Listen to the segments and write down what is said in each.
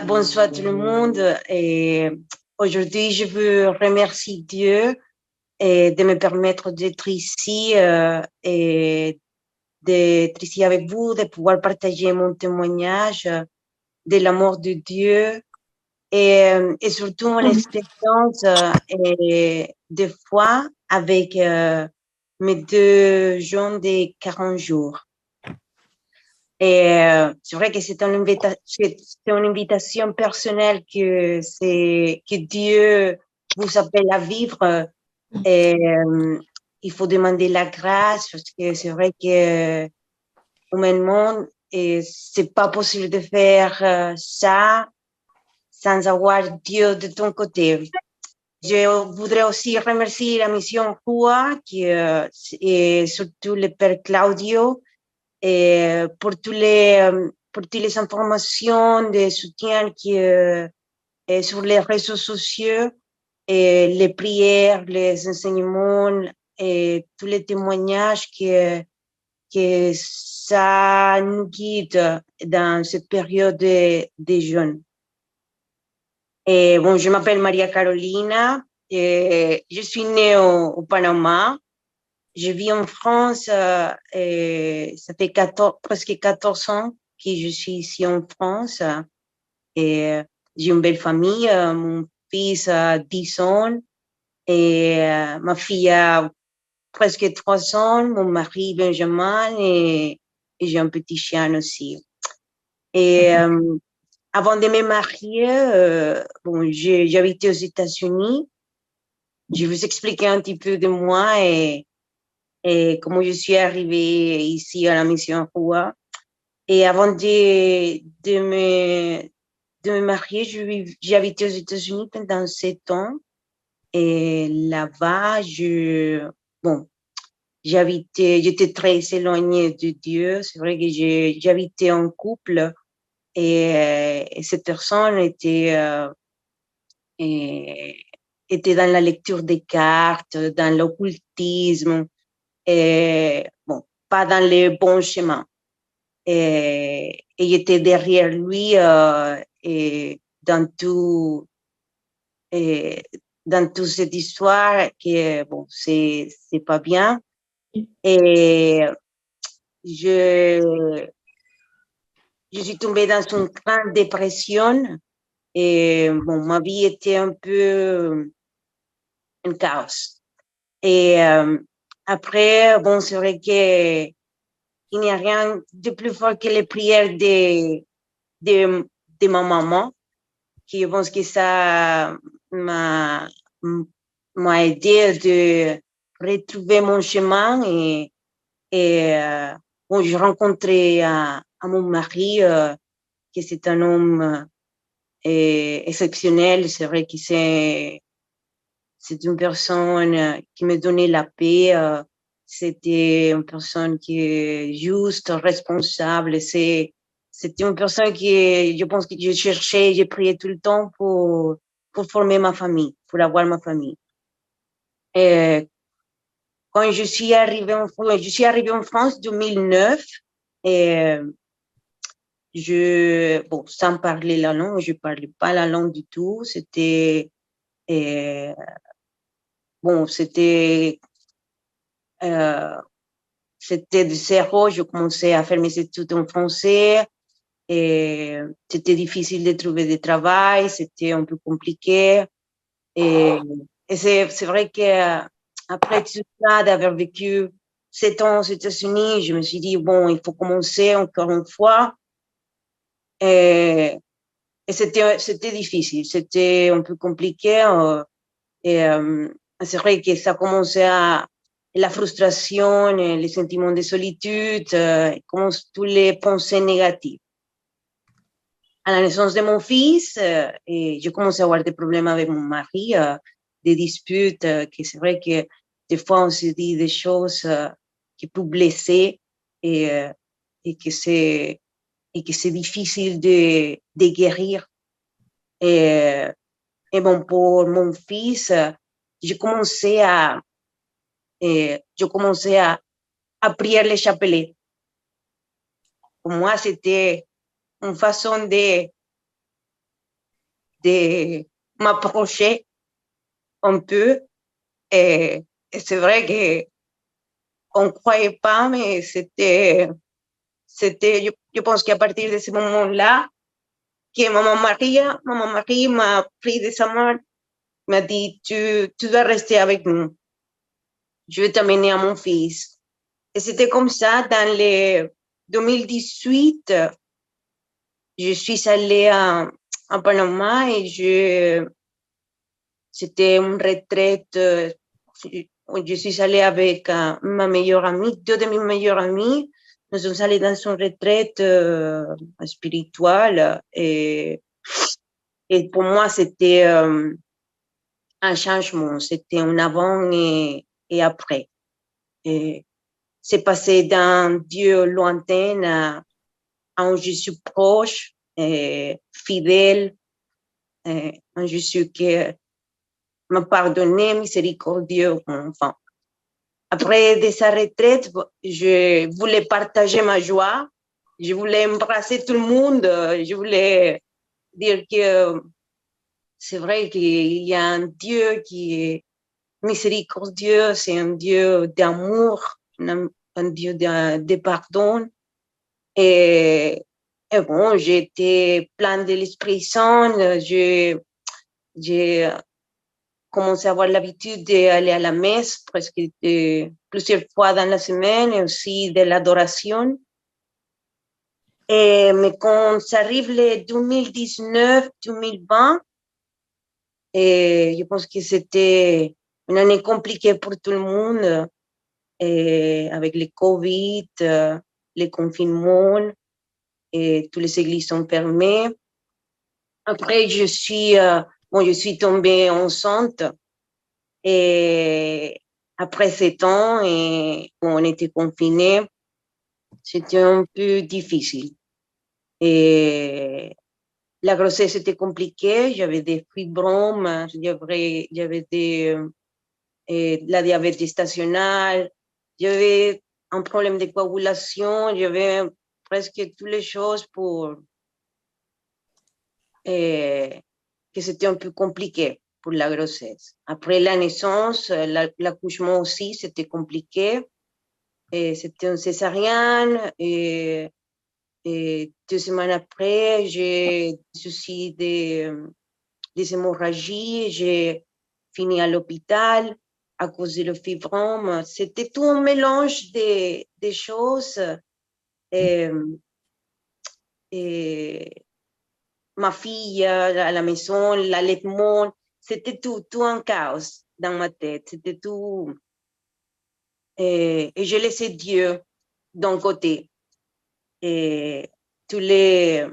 Bonsoir tout le monde. Et aujourd'hui, je veux remercier Dieu de me permettre d'être ici et d'être ici avec vous, de pouvoir partager mon témoignage de l'amour de Dieu et surtout mon expérience de foi avec mes deux jeunes de 40 jours. Et c'est vrai que c'est une invitation personnelle que Dieu vous appelle à vivre. Et il faut demander la grâce parce que c'est vrai que humainement, c'est pas possible de faire ça sans avoir Dieu de ton côté. Je voudrais aussi remercier la mission Rua et surtout le Père Claudio et pour toutes les informations de soutien sur les réseaux sociaux et les prières, les enseignements et tous les témoignages que ça nous guide dans cette période de jeûne. Et bon, je m'appelle Maria Carolina et je suis née au Panama. Je vis en France et ça fait presque 14 ans que je suis ici en France. Et j'ai une belle famille. Mon fils a 10 ans et ma fille a presque 3 ans. Mon mari Benjamin et j'ai un petit chien aussi. Et avant de me marier, bon, j'habitais aux États-Unis. Je vais vous expliquer un petit peu de moi et comment je suis arrivée ici à la mission Rua. Et avant de me marier, j'ai habité aux États-Unis pendant 7 ans. Et là-bas, bon, j'étais très éloignée de Dieu. C'est vrai que j'habitais en couple et cette personne était dans la lecture des cartes, dans l'occultisme, et bon, pas dans les bons chemins. Et j'étais derrière lui et et dans toute cette histoire que bon, c'est pas bien. Et je suis tombée dans une grande dépression et bon, ma vie était un peu un chaos. Et après, bon, c'est vrai que il n'y a rien de plus fort que les prières de ma maman, qui je pense que ça m'a aidé de retrouver mon chemin et bon, j'ai rencontré à mon mari, que c'est un homme exceptionnel. C'est vrai que c'est une personne qui me donnait la paix. C'était une personne qui est juste, responsable. C'était une personne qui, je pense que je cherchais, j'ai prié tout le temps pour former ma famille, pour avoir ma famille. Et quand je suis arrivée en France en 2009 et bon, sans parler la langue, je parlais pas la langue du tout. Bon, c'était de zéro. Je commençais à faire mes études en français et c'était difficile de trouver du travail, c'était un peu compliqué. Et, et c'est vrai que après tout ça, d'avoir vécu 7 ans aux États-Unis, je me suis dit, bon, il faut commencer encore une fois. Et, et c'était difficile, c'était un peu compliqué. Et c'est vrai que ça commençait la frustration, les sentiments de solitude, tous les pensées négatives. À la naissance de mon fils, et je commençais à avoir des problèmes avec mon mari, des disputes, que c'est vrai que des fois on se dit des choses qui peuvent blesser et, et que c'est difficile de guérir. Et, et bon, pour mon fils, je commençais à prier les chapelets. Pour moi, c'était une façon de m'approcher un peu. Et c'est vrai qu'on ne croyait pas, mais je pense qu'à partir de ce moment-là, que Maman Marie m'a pris de sa main, m'a dit, tu dois rester avec nous. Je vais t'amener à mon fils. Et c'était comme ça, dans les 2018, je suis allée à Panama et c'était une retraite. Je suis allée avec ma meilleure amie, deux de mes meilleures amies. Nous sommes allés dans une retraite spirituelle et pour moi, c'était un changement. C'était un avant et après. Et c'est passé d'un Dieu lointain à un Jésus proche, fidèle, un Jésus qui m'a pardonné, miséricordieux. Enfin, après de sa retraite, je voulais partager ma joie. Je voulais embrasser tout le monde. Je voulais dire que c'est vrai qu'il y a un Dieu qui est miséricordieux, c'est un Dieu d'amour, un Dieu de pardon. Et bon, j'étais plein de l'Esprit Saint. J'ai commencé à avoir l'habitude d'aller à la messe presque plusieurs fois dans la semaine et aussi de l'adoration. Mais quand ça arrive le 2019-2020, je pense que c'était une année compliquée pour tout le monde, avec le Covid, les confinements, et toutes les églises sont fermées. Après, je suis tombée enceinte et après 7 ans, et on était confinés, c'était un peu difficile. Et la grossesse était compliquée, j'avais des fibromes, j'avais la diabète gestationnelle, j'avais un problème de coagulation, j'avais presque toutes les choses pour que c'était un peu compliqué pour la grossesse. Après la naissance, l'accouchement aussi, c'était compliqué. Et c'était un césarienne. Et 2 semaines après, j'ai des soucis des hémorragies. J'ai fini à l'hôpital à cause de le fibrome. C'était tout un mélange de choses. Et ma fille à la maison, l'allaitement, c'était tout un chaos dans ma tête. C'était tout. Et je laissais Dieu d'un côté. Et tous les.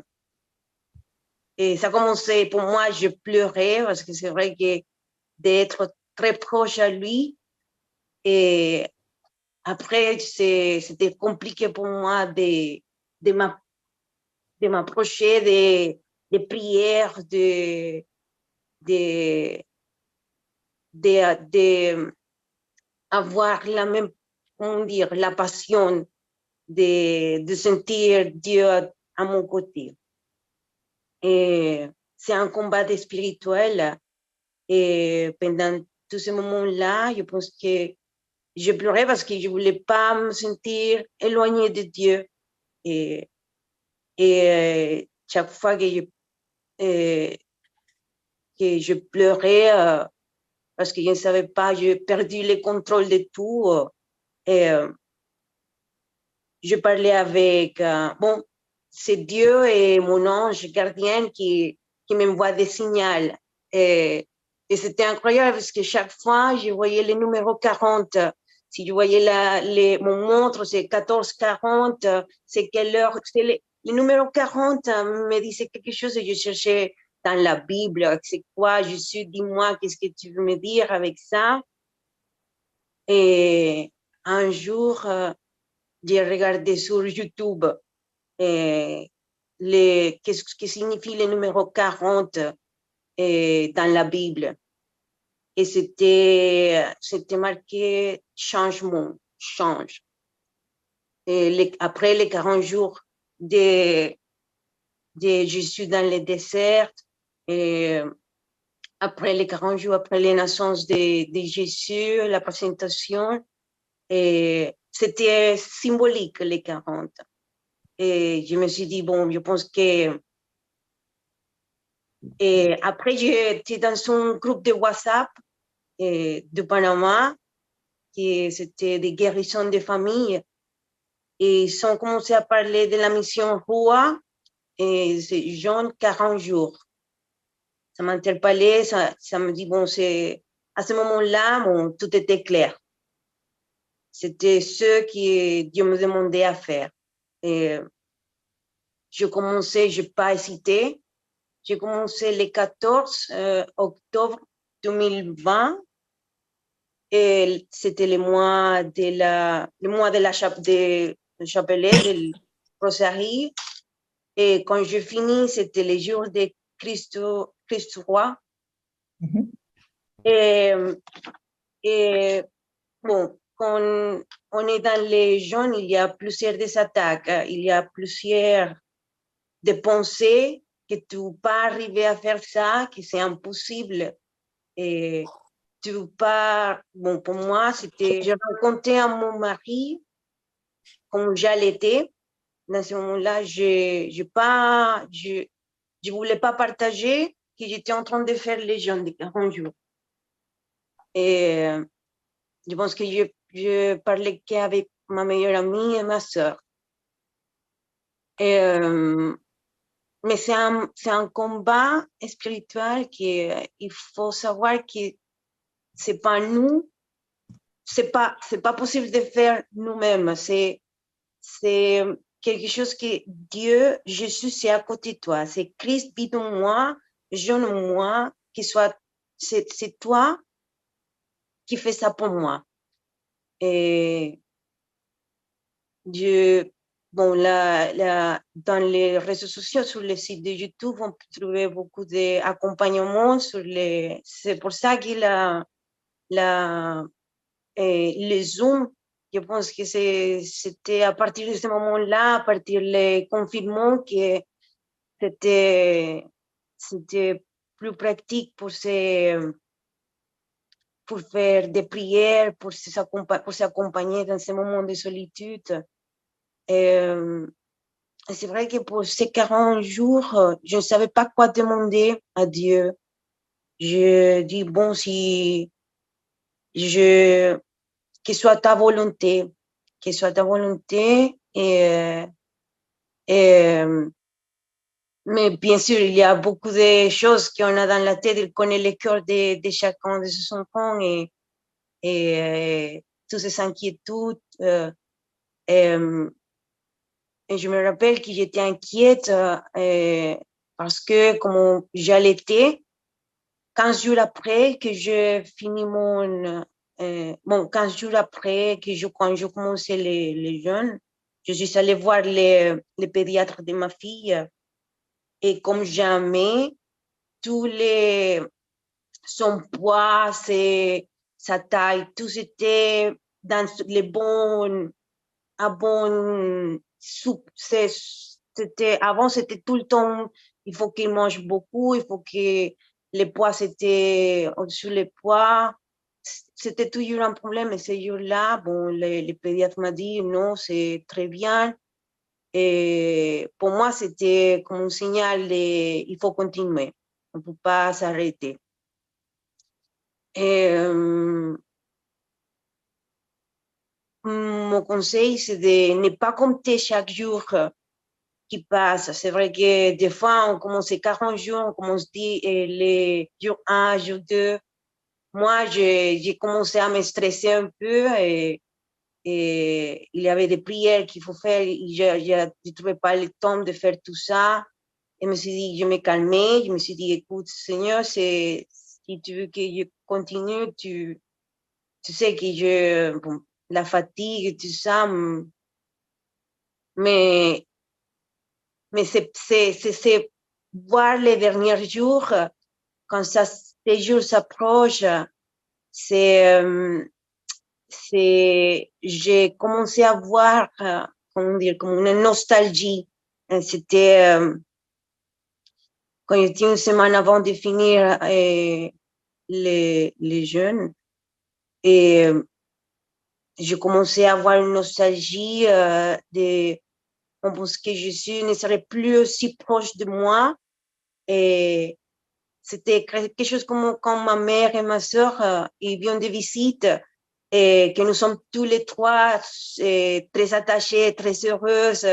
Et ça commençait, pour moi, je pleurais parce que c'est vrai que d'être très proche à lui. Et après, c'était compliqué pour moi de m'approcher des prières, de, avoir la même, comment dire, la passion de sentir Dieu à mon côté. Et c'est un combat spirituel. Et pendant tous ces moments-là, je pense que je pleurais parce que je ne voulais pas me sentir éloignée de Dieu. Et chaque fois que je pleurais, parce que je ne savais pas, j'ai perdu le contrôle de tout. Et je parlais avec, bon, c'est Dieu et mon ange gardien qui m'envoie des signaux. Et c'était incroyable parce que chaque fois, je voyais le numéro 40. Si je voyais mon montre, c'est 14h40, c'est quelle heure? Le numéro 40 me disait quelque chose et je cherchais dans la Bible, c'est quoi, Jésus, dis-moi, qu'est-ce que tu veux me dire avec ça? Et un jour, j'ai regardé sur YouTube qu'est-ce que signifie le numéro 40 dans la Bible. Et c'était marqué changement, change. Et après les 40 jours de Jésus dans le désert, Et après les 40 jours, après la naissance de Jésus, la présentation, et c'était symbolique les 40. Et je me suis dit, bon, je pense que... Et après, j'étais dans un groupe de WhatsApp de Panama, qui c'était des guérissons de famille. Et ils ont commencé à parler de la mission Rua, et c'est Jean 40 jours. Ça m'a interpellé, ça me dit, bon, c'est à ce moment-là, bon, tout était clair. C'était ce que Dieu me demandait à faire. Et je commençais, je n'ai pas hésité. J'ai commencé le 14 octobre 2020 et c'était le mois de la chapelet, de Rosarie. Et quand je finis, c'était le jour de Christ roi. Et bon, quand on est dans les jeunes, il y a plusieurs des attaques, il y a plusieurs de pensées que tu ne peux pas arriver à faire ça, que c'est impossible. Et tu ne peux pas... Bon, pour moi, c'était... J'ai rencontré à mon mari, comme j'allaitais. Dans ce moment-là, je ne voulais pas partager que j'étais en train de faire les jeûnes de 40 jours. Et je pense que je parlais qu'avec ma meilleure amie et ma sœur. Et, mais c'est un combat spirituel qu'il faut savoir que c'est pas nous, c'est pas possible de faire nous-mêmes. C'est quelque chose que Dieu, Jésus, c'est à côté de toi. C'est Christ vit en moi, jeune en moi, c'est toi qui fais ça pour moi. Et bon, dans les réseaux sociaux, sur les sites de YouTube, on peut trouver beaucoup d'accompagnement c'est pour ça que les Zoom, je pense que c'était à partir de ce moment-là, à partir des confinements, que c'était plus pratique pour faire des prières, pour s'accompagner dans ces moments de solitude. C'est vrai que pour ces 40 jours, je ne savais pas quoi demander à Dieu. Je dis, bon, si que soit ta volonté, que soit ta volonté. Mais bien sûr, il y a beaucoup de choses qu'on a dans la tête. Il connaît le cœur de chacun de ses enfants et toutes ces inquiétudes. Et je me rappelle que j'étais inquiète parce que comme j'allaitais, 15 jours après que je finis bon, 15 jours après que quand je commençais les jeunes, je suis allée voir le pédiatre de ma fille et comme jamais, son poids, sa taille, tout était dans les bons, à bon avant, c'était tout le temps, il faut qu'il mange beaucoup, il faut que les poids, c'était au-dessus les poids. C'était toujours un problème. Et ce jour-là, bon, le pédiatre m'a dit non, c'est très bien. Et pour moi, c'était comme un signal il faut continuer. On ne peut pas s'arrêter. Et, mon conseil, c'est de ne pas compter chaque jour qui passe. C'est vrai que des fois, on commence 40 jours, on commence les jours 1, jour 2. Moi, j'ai commencé à me stresser un peu et il y avait des prières qu'il faut faire. Je ne trouvais pas le temps de faire tout ça. Et je me suis dit, je me calmais. Je me suis dit, écoute, Seigneur, si tu veux que je continue, tu sais que bon, la fatigue, tout ça, mais c'est voir les derniers jours, quand ces jours s'approchent, j'ai commencé à voir, comment dire, comme une nostalgie. C'était quand j'étais une semaine avant de finir les jeunes, et j'ai commencé à avoir une nostalgie on pense que Jésus ne serait plus aussi proche de moi. Et c'était quelque chose comme quand ma mère et ma sœur ils viennent de visite et que nous sommes tous les trois très attachés, très heureuses.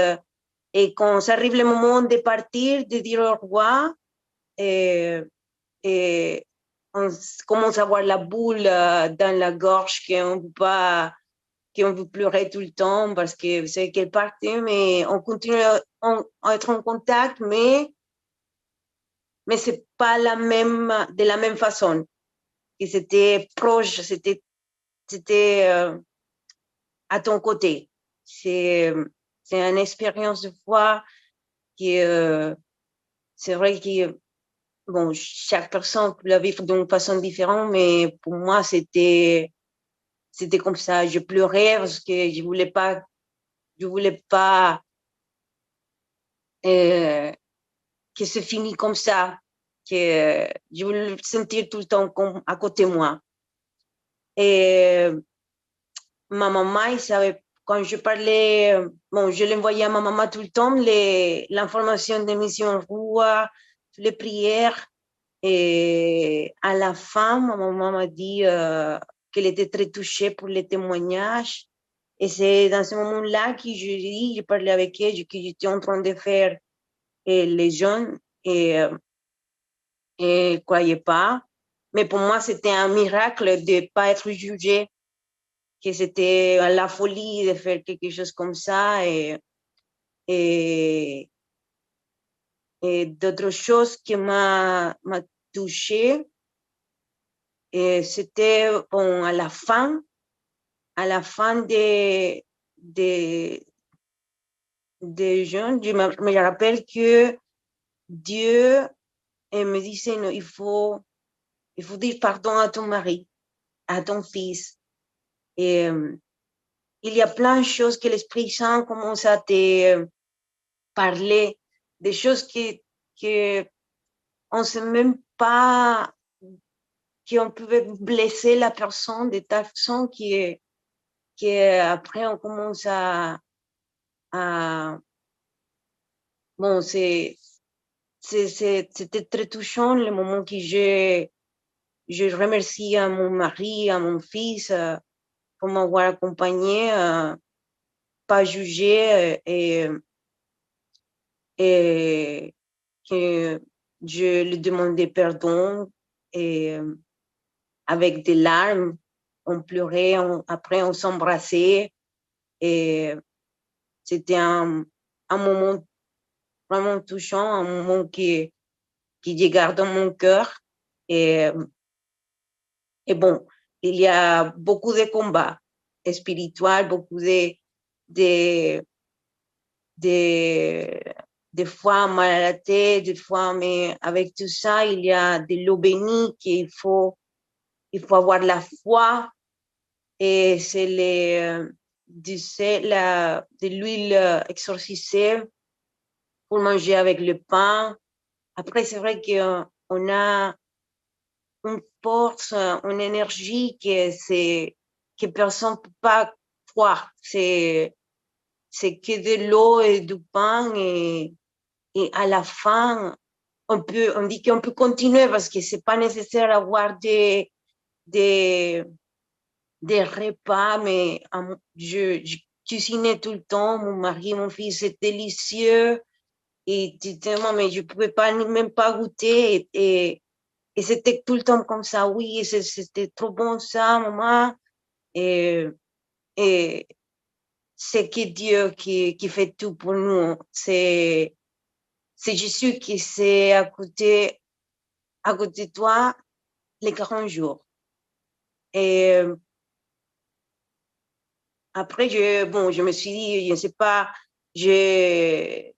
Et quand ça arrive le moment de partir, de dire au revoir, et, et on commence à avoir la boule dans la gorge qu'on veut pleurer tout le temps parce que vous savez qu'elle partait, mais on continue à être en contact, mais c'est pas de la même façon. Et c'était proche, c'était à ton côté. C'est une expérience de foi qui, c'est vrai que, bon, chaque personne peut la vivre d'une façon différente, mais pour moi, c'était comme ça. Je pleurais parce que je voulais pas que c'est fini comme ça, que je voulais le sentir tout le temps à côté de moi. Et ma maman, il savait, quand je parlais, bon, je l'envoyais à ma maman tout le temps, l'information des missions Rua, les prières. Et à la fin, ma maman m'a dit qu'elle était très touchée pour les témoignages. Et c'est dans ce moment-là que je parlais avec elle, que j'étais en train de faire les jeunes et croyais pas. Mais pour moi, c'était un miracle de ne pas être jugée, que c'était la folie de faire quelque chose comme ça. Et, et d'autres choses qui m'a touchée, et c'était bon, à la fin des jeunes, je me rappelle que Dieu me disait, non, il faut dire pardon à ton mari, à ton fils. Et il y a plein de choses que l'Esprit Saint commence à te parler, des choses que on ne sait même pas qu'on pouvait blesser la personne de telle façon qu'après on commence à bon, c'était très touchant le moment que je remercie à mon mari, à mon fils pour m'avoir accompagné, pas jugé et que je lui demandais pardon et avec des larmes, on pleurait, après on s'embrassait et c'était un moment vraiment touchant, un moment qui je garde dans mon cœur. Et, et bon, il y a beaucoup de combats spirituels, beaucoup de, de, des fois mal à la tête, des fois, mais avec tout ça, il y a de l'eau bénie il faut avoir la foi et c'est de l'huile exorcisée pour manger avec le pain. Après, c'est vrai qu'on a une force, une énergie que personne ne peut pas croire. C'est que de l'eau et du pain et à la fin, on dit qu'on peut continuer parce que c'est pas nécessaire d'avoir des, des repas, mais je cuisinais tout le temps. Mon mari, mon fils, c'est délicieux. Et tellement, mais je pouvais pas, même pas goûter. Et c'était tout le temps comme ça. Oui, c'était trop bon ça, maman. Et, et c'est que Dieu qui fait tout pour nous. C'est Jésus qui s'est à côté de toi les 40 jours. Et après, bon, je me suis dit, je ne sais pas que j'ai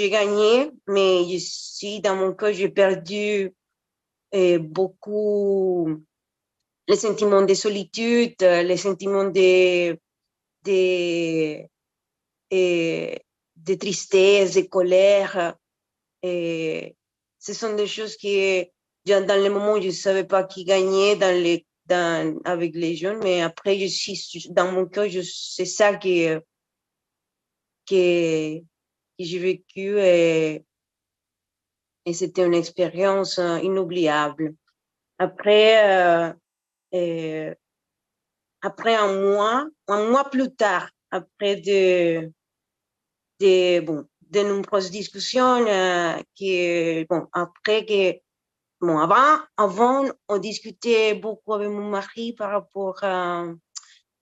gagné, mais je suis dans mon cœur, j'ai perdu beaucoup les sentiments de solitude, les sentiments de, de tristesse, de colère. Et, ce sont des choses qui, dans le moment, je ne savais pas qui gagnait avec les jeunes, mais après, dans mon cœur, c'est ça que j'ai vécu et c'était une expérience inoubliable. Après, après un mois plus tard, après de nombreuses discussions, après que, avant, on discutait beaucoup avec mon mari par rapport à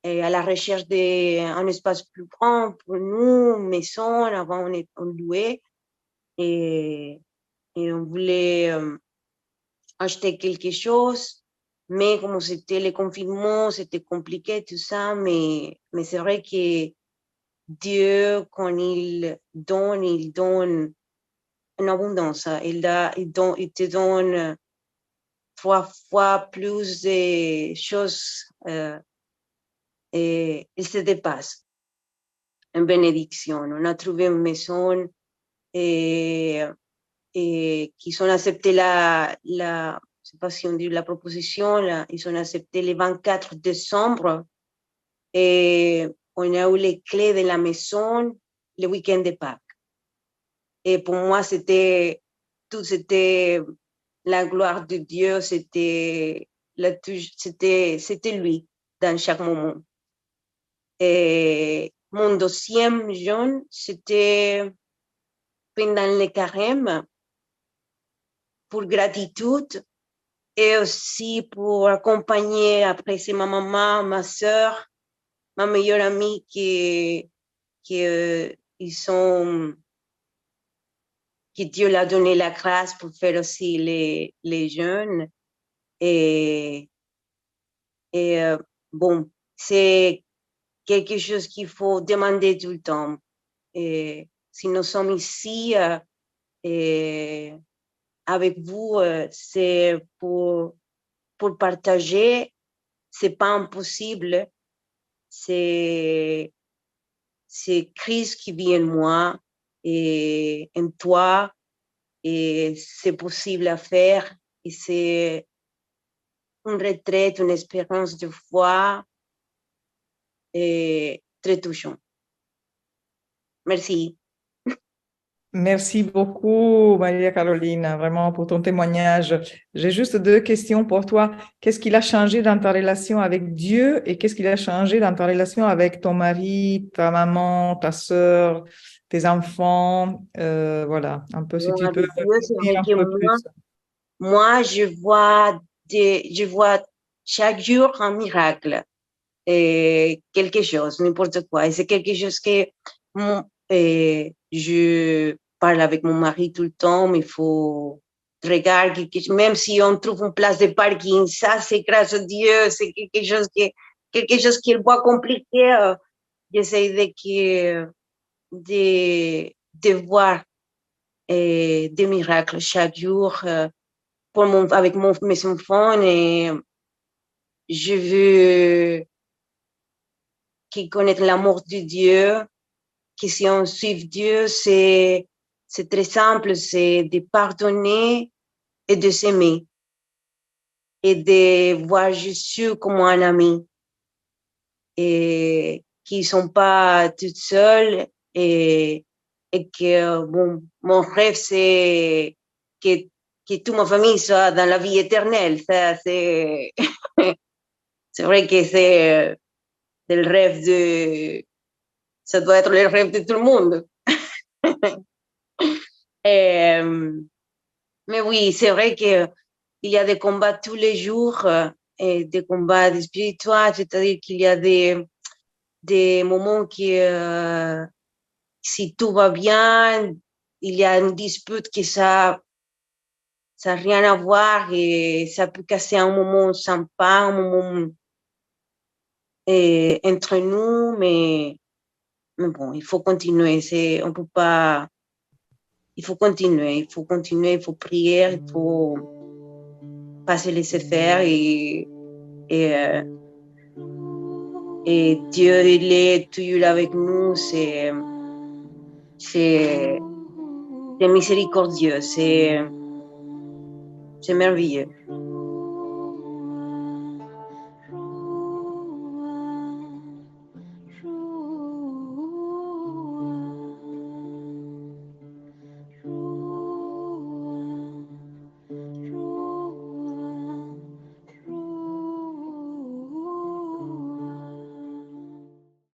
la recherche d'un espace plus grand pour nous, maison, avant on louait et on voulait acheter quelque chose, mais comme c'était le confinement, c'était compliqué tout ça, mais c'est vrai que Dieu, quand il donne en abondance, il te donne 3 fois plus de choses et il se dépasse en bénédiction. On a trouvé une maison et qu'ils ont accepté je sais pas si on dit la proposition, ils ont accepté le 24 décembre et on a eu les clés de la maison le week-end de Pâques. Et pour moi, c'était la gloire de Dieu, c'était lui dans chaque moment. Et mon deuxième jeûne, c'était pendant le carême, pour gratitude et aussi pour accompagner, après c'est ma maman, ma soeur, ma meilleure amie que Dieu l'a donné la grâce pour faire aussi les jeûnes. Et bon, c'est quelque chose qu'il faut demander tout le temps. Et si nous sommes ici avec vous, c'est pour partager. C'est pas impossible. C'est Christ qui vit en moi et en toi. Et c'est possible à faire. Et c'est une retraite, une expérience de foi et très touchant. Merci. Merci beaucoup, Maria Carolina, vraiment pour ton témoignage. J'ai juste 2 questions pour toi. Qu'est-ce qu'il a changé dans ta relation avec Dieu et qu'est-ce qu'il a changé dans ta relation avec ton mari, ta maman, ta sœur, tes enfants? Voilà, un peu si tu Avec peux Dieu, c'est vrai dire un que peu plus. moi, je vois chaque jour un miracle, quelque chose, n'importe quoi. Et c'est quelque chose que je parle avec mon mari tout le temps, mais il faut regarder, même si on trouve une place de parking, ça, c'est grâce à Dieu, c'est quelque chose qu'il voit compliqué. J'essaie de voir des miracles chaque jour avec mes enfants et je veux qu'ils connaissent l'amour de Dieu, que si on suit Dieu, c'est très simple, c'est de pardonner et de s'aimer et de voir Jésus comme un ami et qu'ils ne sont pas tout seuls et que mon rêve, c'est que toute ma famille soit dans la vie éternelle. Ça, c'est vrai que c'est le rêve ça doit être le rêve de tout le monde. Mais oui, c'est vrai qu'il y a des combats tous les jours, et des combats spirituels, c'est-à-dire qu'il y a des moments qui, si tout va bien, il y a une dispute que ça n'a rien à voir et ça peut casser un moment sympa, un moment entre nous, mais bon, il faut continuer. On peut pas. Il faut continuer, il faut prier, il faut pas se laisser faire et, euh, et Dieu, il est toujours avec nous, c'est miséricordieux, C'est merveilleux.